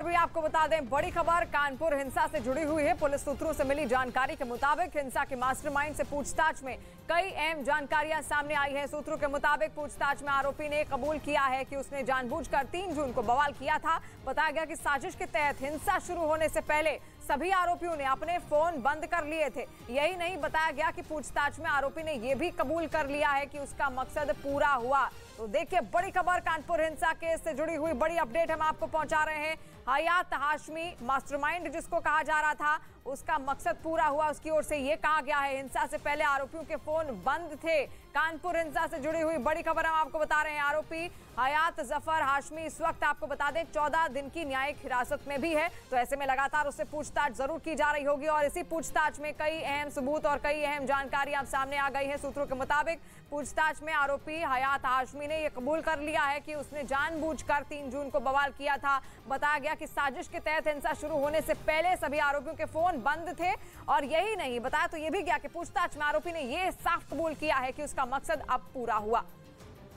भी आपको बता दें, बड़ी खबर कानपुर हिंसा से जुड़ी हुई है। पुलिस सूत्रों से मिली जानकारी के मुताबिक हिंसा के मास्टरमाइंड से पूछताछ में कई अहम जानकारियां सामने आई हैं। सूत्रों के मुताबिक पूछताछ में आरोपी ने कबूल किया है कि उसने जानबूझकर 3 जून को बवाल किया था। बताया गया कि साजिश के तहत हिंसा शुरू होने से पहले सभी आरोपियों ने अपने फोन बंद कर लिए थे। यही नहीं, बताया गया कि पूछताछ में आरोपी ने यह भी कबूल कर लिया है कि उसका मकसद पूरा हुआ। तो देखिए, बड़ी खबर कानपुर हिंसा केस से जुड़ी हुई बड़ी अपडेट हम आपको पहुंचा रहे हैं। हयात हाशमी मास्टरमाइंड जिसको कहा जा रहा था, उसका मकसद पूरा हुआ, उसकी ओर से यह कहा गया है। हिंसा से पहले आरोपियों के फोन बंद थे। कानपुर हिंसा से जुड़ी हुई बड़ी खबर हम आपको बता रहे हैं। आरोपी हयात जफर हाशमी इस वक्त आपको बता दें 14 दिन की न्यायिक हिरासत में भी है। तो ऐसे में लगातार उससे पूछताछ जरूर की जा रही होगी और इसी पूछताछ में कई अहम सबूत और कई अहम जानकारियां सामने आ गई हैं। सूत्रों के मुताबिक पूछताछ में आरोपी हयात हाशमी ने यह कबूल कर लिया है कि उसने जानबूझकर 3 जून को बवाल किया था। बताया गया कि साजिश के तहत हिंसा शुरू होने से पहले सभी आरोपियों के फोन बंद थे। और यही नहीं, बताया तो यह भी गया कि पूछताछ में आरोपी ने यह साफ कबूल किया है कि उसका मकसद अब पूरा हुआ।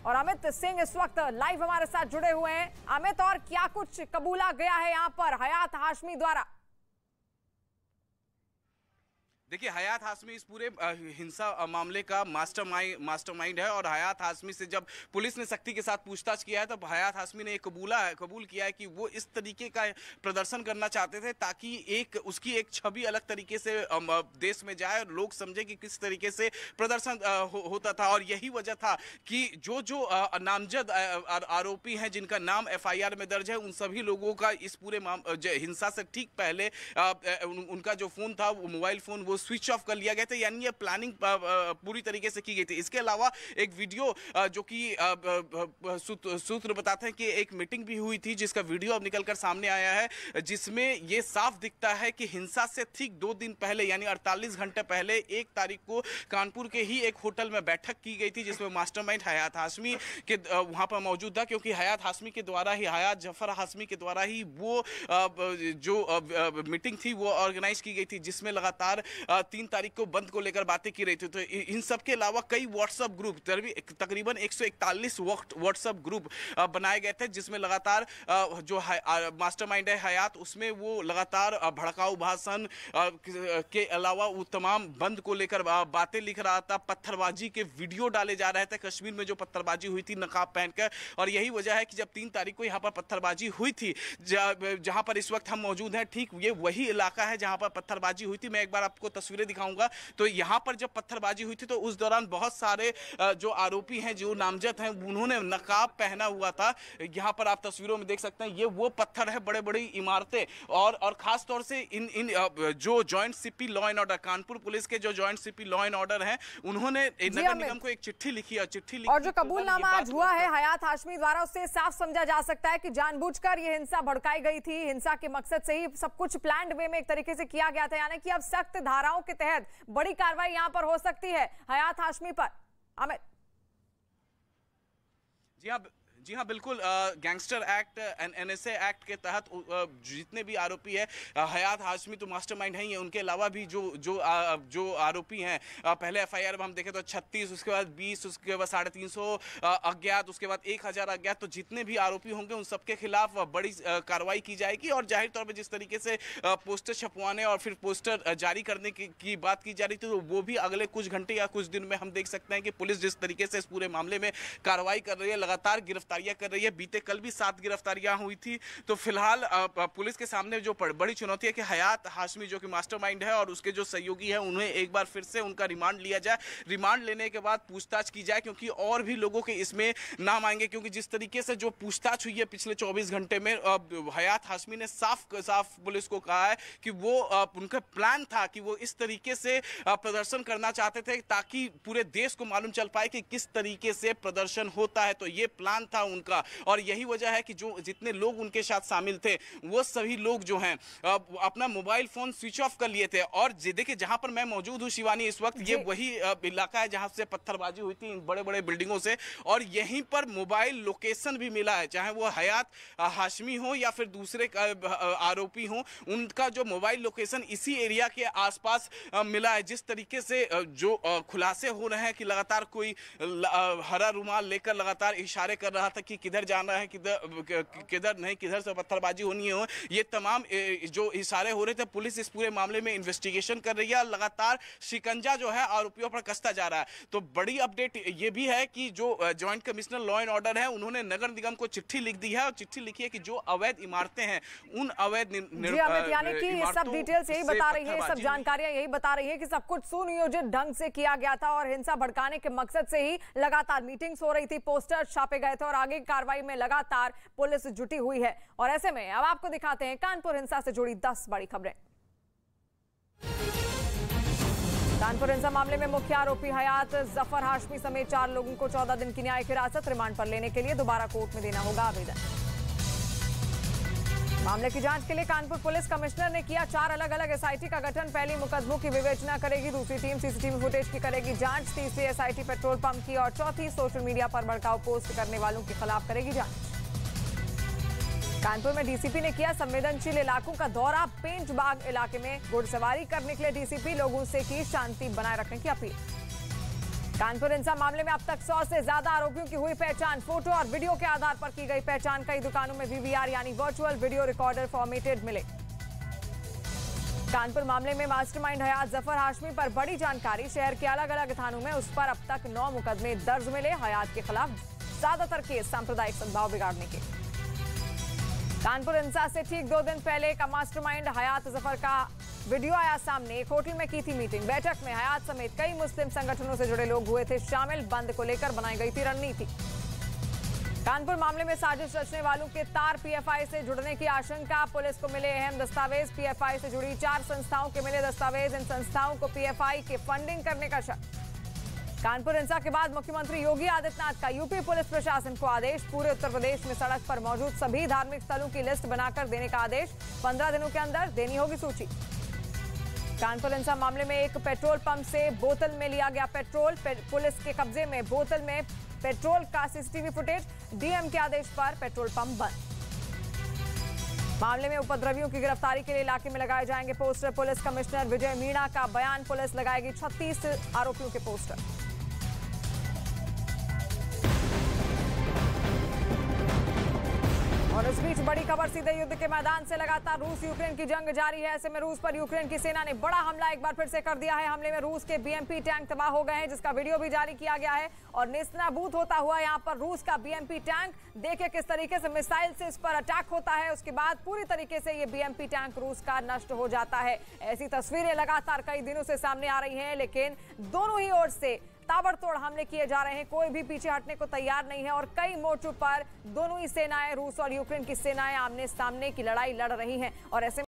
और अमित सिंह इस वक्त लाइव हमारे साथ जुड़े हुए हैं। अमित, और क्या कुछ कबूला गया है यहाँ पर हयात हाशमी द्वारा? देखिए, हयात हाशमी इस पूरे हिंसा मामले का मास्टरमाइंड है और हयात हाशमी से जब पुलिस ने सख्ती के साथ पूछताछ किया है तब हयात हाशमी ने कबूल किया है कि वो इस तरीके का प्रदर्शन करना चाहते थे ताकि उसकी एक छवि अलग तरीके से देश में जाए और लोग समझे कि किस तरीके से प्रदर्शन होता था। और यही वजह था कि जो नामजद आरोपी हैं जिनका नाम FIR में दर्ज है, उन सभी लोगों का इस पूरे हिंसा से ठीक पहले उनका जो फोन था, वो मोबाइल फोन, वो स्विच ऑफ कर लिया गया था। यानी ये प्लानिंग पूरी तरीके से की गई थी। इसके अलावा एक वीडियो जो कि सूत्र बताते हैं कि एक मीटिंग भी हुई थी जिसका वीडियो अब निकलकर सामने आया है, जिसमें ये साफ दिखता है कि हिंसा से ठीक 2 दिन पहले यानी 48 घंटे पहले 1 तारीख को कानपुर के ही एक होटल में बैठक की गई थी जिसमें मास्टरमाइंड हयात हाशमी के वहां पर मौजूद था, क्योंकि हयात हाशमी के द्वारा ही, हयात जफर हाशमी के द्वारा ही वो जो मीटिंग थी वो ऑर्गेनाइज की गई थी, जिसमें लगातार 3 तारीख को बंद को लेकर बातें की रही थी। तो इन सब के अलावा कई व्हाट्सएप ग्रुप, तकरीबन 141 व्हाट्सएप ग्रुप बनाए गए थे, जिसमें लगातार जो मास्टरमाइंड है हयात, उसमें वो लगातार भड़काऊ भाषण के अलावा वो तमाम बंद को लेकर बातें लिख रहा था। पत्थरबाजी के वीडियो डाले जा रहे थे, कश्मीर में जो पत्थरबाजी हुई थी नकाब पहनकर। और यही वजह है कि जब 3 तारीख को यहाँ पर पत्थरबाजी हुई थी, जहां पर इस वक्त हम मौजूद हैं, ठीक ये वही इलाका है जहां पर पत्थरबाजी हुई थी। मैं एक बार आपको तस्वीरें दिखाऊंगा। तो यहां पर जब पत्थरबाजी हुई थी तो उस दौरान बहुत सारे जो आरोपी हैं, जो नामजद हैं, उन्होंने नकाब पहना हुआ था। यहां पर आप तस्वीरों में देख सकते हैं, ये वो पत्थर है, बड़े बड़ी इमारतें। और खास तौर से इन जो joint CP law and order, Kanpur police के जो joint CP law and order हैं, उन्होंने नगर निगम को एक चिट्ठी लिखी और जो कबूलनामा आज हुआ है हयात हाशमी द्वारा, उससे साफ समझा जा सकता है कि जानबूझकर ये हिंसा भड़काई गई थी। हिंसा के मकसद से ही सब कुछ प्लान्ड वे में एक तरीके से किया गया था। यानी कि अब सख्त धाराओं के तहत बड़ी कार्रवाई यहां पर हो सकती है हयात हाशमी पर। अमित जी हाँ, बिल्कुल। गैंगस्टर एक्ट, NSA एक्ट के तहत जितने भी आरोपी है, हयात हाशमी तो मास्टरमाइंड है ही है, उनके अलावा भी जो आरोपी हैं, पहले FIR में हम देखें तो 36, उसके बाद 20, उसके बाद 350 अज्ञात, उसके बाद 1000 अज्ञात। तो जितने भी आरोपी होंगे उन सबके खिलाफ बड़ी कार्रवाई की जाएगी। और जाहिर तौर पर जिस तरीके से पोस्टर छपवाने और फिर पोस्टर जारी करने की बात की जा रही थी, तो वो भी अगले कुछ घंटे या कुछ दिन में हम देख सकते हैं कि पुलिस जिस तरीके से इस पूरे मामले में कार्रवाई कर रही है, लगातार गिरफ्तारियां कर रही है। बीते कल भी 7 गिरफ्तारियां हुई थी। तो फिलहाल पुलिस के सामने जो बड़ी चुनौती है कि हयात हाशमी जो कि मास्टरमाइंड है और उसके जो सहयोगी है, उन्हें एक बार फिर से उनका रिमांड लिया जाए। रिमांड लेने के बाद पूछताछ की जाए, क्योंकि और भी लोगों के इसमें नाम आएंगे। क्योंकि जिस तरीके से जो पूछताछ हुई है पिछले 24 घंटे में, हयात हाशमी ने साफ पुलिस को कहा है कि वो उनका प्लान था कि वो इस तरीके से प्रदर्शन करना चाहते थे ताकि पूरे देश को मालूम चल पाए कि किस तरीके से प्रदर्शन होता है। तो ये प्लान था उनका। और यही वजह है कि जो जितने लोग उनके साथ शामिल थे, वो सभी लोग जो हैं अपना मोबाइल फोन स्विच ऑफ कर लिए थे। और देखिए, जहां पर मैं मौजूद हूं शिवानी इस वक्त, ये वही इलाका है जहां से पत्थरबाजी हुई थी इन बड़े बड़े बिल्डिंगों से। और यहीं पर मोबाइल लोकेशन भी मिला है, चाहे वो हयात हाशमी हो या फिर दूसरे आरोपी हो, उनका जो मोबाइल लोकेशन इसी एरिया के आसपास मिला है। जिस तरीके से जो खुलासे हो रहे हैं कि लगातार कोई हरा रुमाल लेकर लगातार इशारे कर रहा तक कि किधर जाना है, किधर नहीं, किधर से पत्थरबाजी होनी है, ये तमाम जो इशारे हो रहे थे। पुलिस इस पूरे मामले में इन्वेस्टिगेशन कर रही है और लगातार शिकंजा जो है आरोपियों पर कसता जा रहा है। तो बड़ी अपडेट ये भी है कि जो joint commissioner law and order है, उन्होंने नगर निगम को चिट्ठी लिख दी है और चिट्ठी लिखी है कि जो अवैध इमारतें हैं उन अवैध यानी कि ये सब डिटेल्स यही बता रही है, सब जानकारियां यही बता रही है कि सब कुछ सुनियोजित ढंग से किया गया था और हिंसा भड़काने के मकसद से ही लगातार मीटिंग्स हो रही थी, पोस्टर छापे गए थे और आगे की कार्रवाई में लगातार पुलिस जुटी हुई है। और ऐसे में अब आपको दिखाते हैं कानपुर हिंसा से जुड़ी 10 बड़ी खबरें। कानपुर हिंसा मामले में मुख्य आरोपी हयात जफर हाशमी समेत 4 लोगों को 14 दिन की न्यायिक हिरासत रिमांड पर लेने के लिए दोबारा कोर्ट में देना होगा आवेदन। मामले की जांच के लिए कानपुर पुलिस कमिश्नर ने किया 4 अलग-अलग एसआईटी का गठन। पहली मुकदमों की विवेचना करेगी, दूसरी टीम सीसीटीवी फुटेज की करेगी जांच, तीसरी एसआईटी पेट्रोल पंप की और चौथी सोशल मीडिया पर भड़काऊ पोस्ट करने वालों के खिलाफ करेगी जांच। कानपुर में डीसीपी ने किया संवेदनशील इलाकों का दौरा। पेंच बाग इलाके में घुड़सवारी करने के लिए डीसीपी लोगों से की शांति बनाए रखने की अपील। कानपुर हिंसा मामले में अब तक 100 से ज्यादा आरोपियों की हुई पहचान। फोटो और वीडियो के आधार पर की गई पहचान। कई दुकानों में वीवीआर यानी वर्चुअल वीडियो रिकॉर्डर फॉर्मेटेड मिले। कानपुर मामले में मास्टरमाइंड हयात जफर हाशमी पर बड़ी जानकारी। शहर के अलग अलग थानों में उस पर अब तक 9 मुकदमे दर्ज मिले। हयात के खिलाफ ज्यादातर केस सांप्रदायिक सद्भाव बिगाड़ने के। कानपुर हिंसा से ठीक 2 दिन पहले का मास्टरमाइंड हयात जफर का वीडियो आया सामने। एक होटल में की थी मीटिंग। बैठक में हयात समेत कई मुस्लिम संगठनों से जुड़े लोग हुए थे शामिल। बंद को लेकर बनाई गई थी रणनीति। कानपुर मामले में साजिश रचने वालों के तार पीएफआई से जुड़ने की आशंका। पुलिस को मिले अहम दस्तावेज। पीएफआई से जुड़ी 4 संस्थाओं के मिले दस्तावेज। इन संस्थाओं को पीएफआई के फंडिंग करने का शक। कानपुर हिंसा के बाद मुख्यमंत्री योगी आदित्यनाथ का यूपी पुलिस प्रशासन को आदेश। पूरे उत्तर प्रदेश में सड़क पर मौजूद सभी धार्मिक स्थलों की लिस्ट बनाकर देने का आदेश। 15 दिनों के अंदर देनी होगी सूची। कानपुर हिंसा मामले में एक पेट्रोल पंप से बोतल में लिया गया पेट्रोल। पुलिस के कब्जे में बोतल में पेट्रोल का सीसीटीवी फुटेज। डीएम के आदेश पर पेट्रोल पंप बंद। मामले में उपद्रवियों की गिरफ्तारी के लिए इलाके में लगाए जाएंगे पोस्टर। पुलिस कमिश्नर विजय मीणा का बयान। पुलिस लगाएगी 36 आरोपियों के पोस्टर। और इस बीच बड़ी खबर सीधे युद्ध के मैदान से। लगातार रूस यूक्रेन की जंग जारी है। ऐसे में रूस पर यूक्रेन की सेना ने बड़ा हमला एक बार फिर से कर दिया है। हमले में रूस के बीएमपी टैंक तबाह हो गए हैं, जिसका वीडियो भी जारी किया गया है। और नेस्तनाबूद होता हुआ यहां पर रूस का बीएमपी टैंक, देखिए किस तरीके से मिसाइल से इस पर अटैक होता है। उसके बाद पूरी तरीके से ये बीएमपी टैंक रूस का नष्ट हो जाता है। ऐसी तस्वीरें लगातार कई दिनों से सामने आ रही हैं, लेकिन दोनों ही ओर से ताबड़तोड़ हमले किए जा रहे हैं। कोई भी पीछे हटने को तैयार नहीं है और कई मोर्चों पर दोनों ही सेनाएं, रूस और यूक्रेन की सेनाएं आमने सामने की लड़ाई लड़ रही हैं। और ऐसे